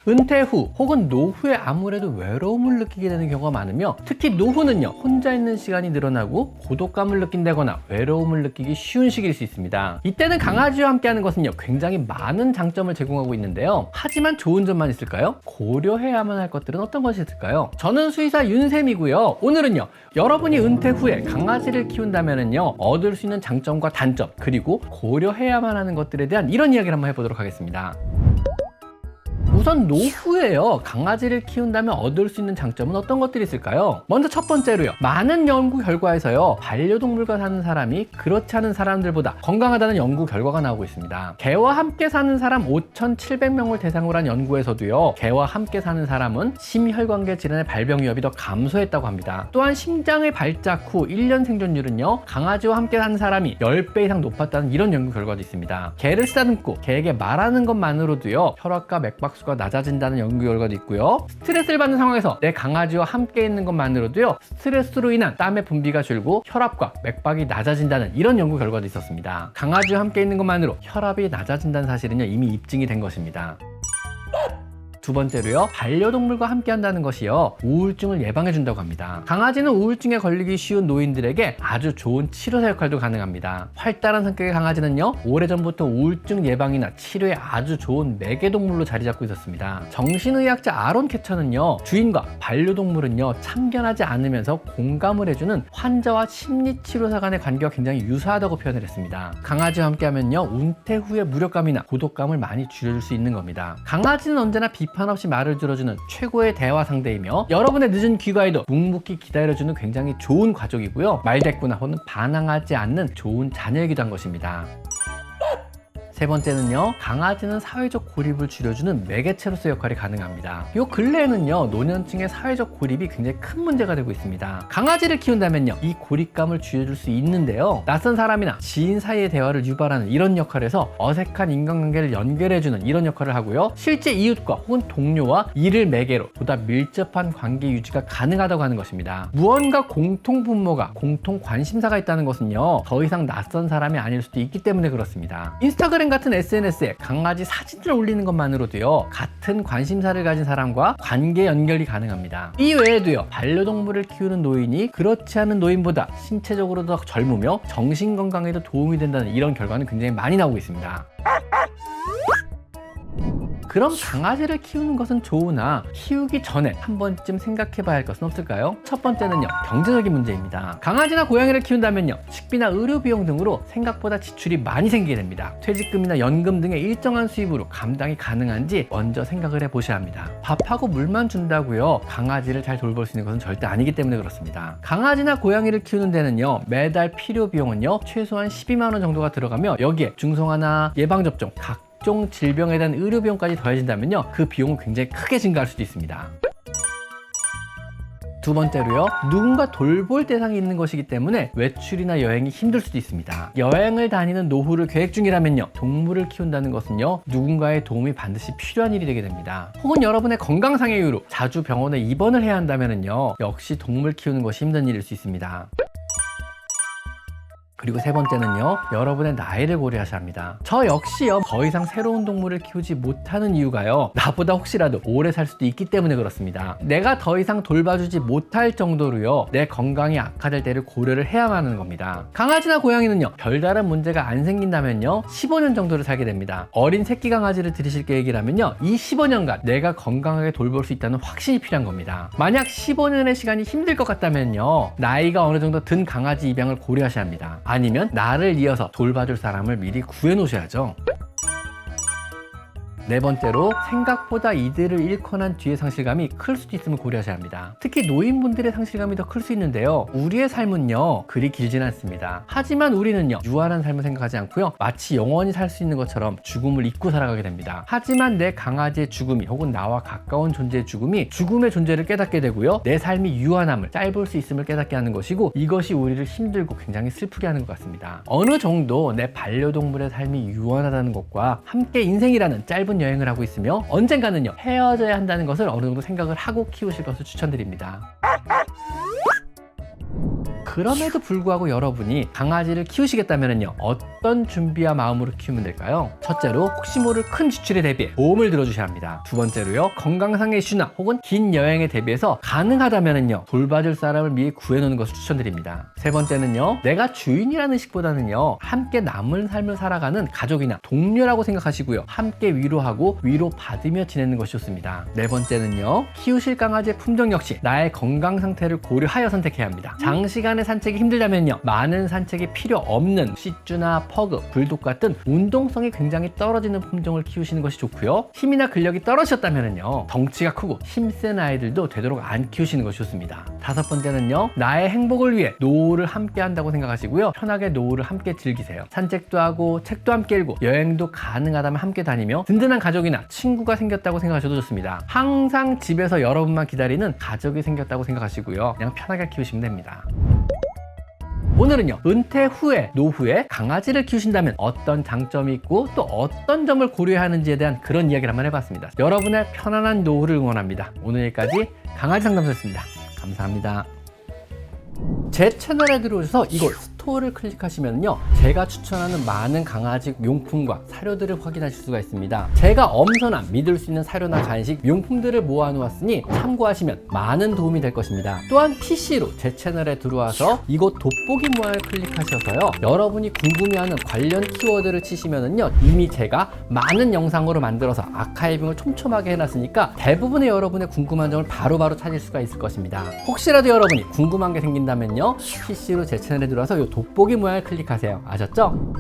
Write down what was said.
은퇴 후 혹은 노후에 아무래도 외로움을 느끼게 되는 경우가 많으며, 특히 노후는요 혼자 있는 시간이 늘어나고 고독감을 느낀다거나 외로움을 느끼기 쉬운 시기일 수 있습니다. 이때는 강아지와 함께하는 것은요 굉장히 많은 장점을 제공하고 있는데요, 하지만 좋은 점만 있을까요? 고려해야만 할 것들은 어떤 것이 있을까요? 저는 수의사 윤쌤이고요. 오늘은요 여러분이 은퇴 후에 강아지를 키운다면요 얻을 수 있는 장점과 단점, 그리고 고려해야만 하는 것들에 대한 이런 이야기를 한번 해보도록 하겠습니다. 우선 노후에요 강아지를 키운다면 얻을 수 있는 장점은 어떤 것들이 있을까요? 먼저 첫 번째로요, 많은 연구 결과에서요 반려동물과 사는 사람이 그렇지 않은 사람들보다 건강하다는 연구 결과가 나오고 있습니다. 개와 함께 사는 사람 5,700명을 대상으로 한 연구에서도요 개와 함께 사는 사람은 심혈관계 질환의 발병 위험이 더 감소했다고 합니다. 또한 심장의 발작 후 1년 생존율은요 강아지와 함께 사는 사람이 10배 이상 높았다는 이런 연구 결과도 있습니다. 개를 쓰다듬고 개에게 말하는 것만으로도요 혈압과 맥박수가 낮아진다는 연구 결과도 있고요, 스트레스를 받는 상황에서 내 강아지와 함께 있는 것만으로도요 스트레스로 인한 땀의 분비가 줄고 혈압과 맥박이 낮아진다는 이런 연구 결과도 있었습니다. 강아지와 함께 있는 것만으로 혈압이 낮아진다는 사실은요 이미 입증이 된 것입니다. 두 번째로요, 반려동물과 함께 한다는 것이요 우울증을 예방해 준다고 합니다. 강아지는 우울증에 걸리기 쉬운 노인들에게 아주 좋은 치료사 역할도 가능합니다. 활달한 성격의 강아지는요 오래전부터 우울증 예방이나 치료에 아주 좋은 매개동물로 자리 잡고 있었습니다. 정신의학자 아론 캐처는요 주인과 반려동물은요 참견하지 않으면서 공감을 해주는 환자와 심리치료사 간의 관계가 굉장히 유사하다고 표현을 했습니다. 강아지와 함께 하면요 은퇴 후의 무력감이나 고독감을 많이 줄여줄 수 있는 겁니다. 강아지는 언제나 비판 없이 말을 들어주는 최고의 대화 상대이며, 여러분의 늦은 귀가에도 묵묵히 기다려주는 굉장히 좋은 가족이고요, 말대꾸나 혹은 반항하지 않는 좋은 자녀이기도 한 것입니다. 세 번째는요, 강아지는 사회적 고립을 줄여주는 매개체로서 역할이 가능합니다. 요 근래에는요 노년층의 사회적 고립이 굉장히 큰 문제가 되고 있습니다. 강아지를 키운다면요 이 고립감을 줄여줄 수 있는데요, 낯선 사람이나 지인 사이의 대화를 유발하는 이런 역할에서 어색한 인간관계를 연결해주는 이런 역할을 하고요, 실제 이웃과 혹은 동료와 이를 매개로 보다 밀접한 관계 유지가 가능하다고 하는 것입니다. 무언가 공통 분모가, 공통 관심사가 있다는 것은요 더 이상 낯선 사람이 아닐 수도 있기 때문에 그렇습니다. 인스타그램 같은 SNS에 강아지 사진을 올리는 것만으로도요 같은 관심사를 가진 사람과 관계 연결이 가능합니다. 이 외에도요 반려동물을 키우는 노인이 그렇지 않은 노인보다 신체적으로 더 젊으며 정신건강에도 도움이 된다는 이런 결과는 굉장히 많이 나오고 있습니다. 그럼 강아지를 키우는 것은 좋으나 키우기 전에 한 번쯤 생각해 봐야 할 것은 없을까요? 첫 번째는요 경제적인 문제입니다. 강아지나 고양이를 키운다면요 식비나 의료 비용 등으로 생각보다 지출이 많이 생기게 됩니다. 퇴직금이나 연금 등의 일정한 수입으로 감당이 가능한지 먼저 생각을 해 보셔야 합니다. 밥하고 물만 준다고요 강아지를 잘 돌볼 수 있는 것은 절대 아니기 때문에 그렇습니다. 강아지나 고양이를 키우는 데는요 매달 필요 비용은요 최소한 12만 원 정도가 들어가며, 여기에 중성화나 예방접종, 각종 질병에 대한 의료 비용까지 더해진다면요 그 비용은 굉장히 크게 증가할 수도 있습니다. 두 번째로요, 누군가 돌볼 대상이 있는 것이기 때문에 외출이나 여행이 힘들 수도 있습니다. 여행을 다니는 노후를 계획 중이라면요 동물을 키운다는 것은요 누군가의 도움이 반드시 필요한 일이 되게 됩니다. 혹은 여러분의 건강상의 이유로 자주 병원에 입원을 해야 한다면요 역시 동물 키우는 것이 힘든 일일 수 있습니다. 그리고 세 번째는요 여러분의 나이를 고려하셔야 합니다. 저 역시요 더 이상 새로운 동물을 키우지 못하는 이유가요 나보다 혹시라도 오래 살 수도 있기 때문에 그렇습니다. 내가 더 이상 돌봐주지 못할 정도로요 내 건강이 악화될 때를 고려를 해야만 하는 겁니다. 강아지나 고양이는요 별다른 문제가 안 생긴다면요 15년 정도를 살게 됩니다. 어린 새끼 강아지를 들이실 계획이라면요 이 15년간 내가 건강하게 돌볼 수 있다는 확신이 필요한 겁니다. 만약 15년의 시간이 힘들 것 같다면요 나이가 어느 정도 든 강아지 입양을 고려하셔야 합니다. 아니면 나를 이어서 돌봐줄 사람을 미리 구해 놓으셔야죠. 네 번째로, 생각보다 이들을 잃고 난 뒤의 상실감이 클 수도 있음을 고려하셔야 합니다. 특히 노인분들의 상실감이 더 클 수 있는데요 우리의 삶은요 그리 길진 않습니다. 하지만 우리는요 유한한 삶을 생각하지 않고요 마치 영원히 살 수 있는 것처럼 죽음을 잊고 살아가게 됩니다. 하지만 내 강아지의 죽음이 혹은 나와 가까운 존재의 죽음이 죽음의 존재를 깨닫게 되고요 내 삶이 유한함을, 짧을 수 있음을 깨닫게 하는 것이고, 이것이 우리를 힘들고 굉장히 슬프게 하는 것 같습니다. 어느 정도 내 반려동물의 삶이 유한하다는 것과 함께 인생이라는 짧은 여행을 하고 있으며 언젠가는요 헤어져야 한다는 것을 어느 정도 생각을 하고 키우실 것을 추천드립니다. 그럼에도 불구하고 여러분이 강아지를 키우시겠다면요 어떤 어떤 준비와 마음으로 키우면 될까요? 첫째로 혹시 모를 큰 지출에 대비해 보험을 들어주셔야 합니다. 두 번째로요, 건강상의 이슈나 혹은 긴 여행에 대비해서 가능하다면은요, 돌봐줄 사람을 미리 구해놓는 것을 추천드립니다. 세 번째는요, 내가 주인이라는 식보다는요, 함께 남은 삶을 살아가는 가족이나 동료라고 생각하시고요, 함께 위로하고 위로받으며 지내는 것이 좋습니다. 네 번째는요, 키우실 강아지의 품종 역시 나의 건강 상태를 고려하여 선택해야 합니다. 장시간의 산책이 힘들다면요, 많은 산책이 필요 없는 시쭈나 퍼그, 불독 같은 운동성이 굉장히 떨어지는 품종을 키우시는 것이 좋고요, 힘이나 근력이 떨어지셨다면요, 덩치가 크고 힘센 아이들도 되도록 안 키우시는 것이 좋습니다. 다섯 번째는요, 나의 행복을 위해 노후를 함께 한다고 생각하시고요, 편하게 노후를 함께 즐기세요. 산책도 하고 책도 함께 읽고 여행도 가능하다면 함께 다니며 든든한 가족이나 친구가 생겼다고 생각하셔도 좋습니다. 항상 집에서 여러분만 기다리는 가족이 생겼다고 생각하시고요, 그냥 편하게 키우시면 됩니다. 오늘은요, 은퇴 후에 노후에 강아지를 키우신다면 어떤 장점이 있고 또 어떤 점을 고려해야 하는지에 대한 그런 이야기를 한번 해봤습니다. 여러분의 편안한 노후를 응원합니다. 오늘 여기까지 강아지 상담소였습니다. 감사합니다. 제 채널에 들어오셔서 이곳 스토어를 클릭하시면요, 제가 추천하는 많은 강아지 용품과 사료들을 확인하실 수가 있습니다. 제가 엄선한 믿을 수 있는 사료나 간식, 용품들을 모아놓았으니 참고하시면 많은 도움이 될 것입니다. 또한 PC로 제 채널에 들어와서 이곳 돋보기 모양을 클릭하셔서요, 여러분이 궁금해하는 관련 키워드를 치시면은요, 이미 제가 많은 영상으로 만들어서 아카이빙을 촘촘하게 해놨으니까 대부분의 여러분의 궁금한 점을 바로바로 찾을 수가 있을 것입니다. 혹시라도 여러분이 궁금한 게 생긴다면요, PC로 제 채널에 들어와서 이 돋보기 모양을 클릭하세요. 아셨죠?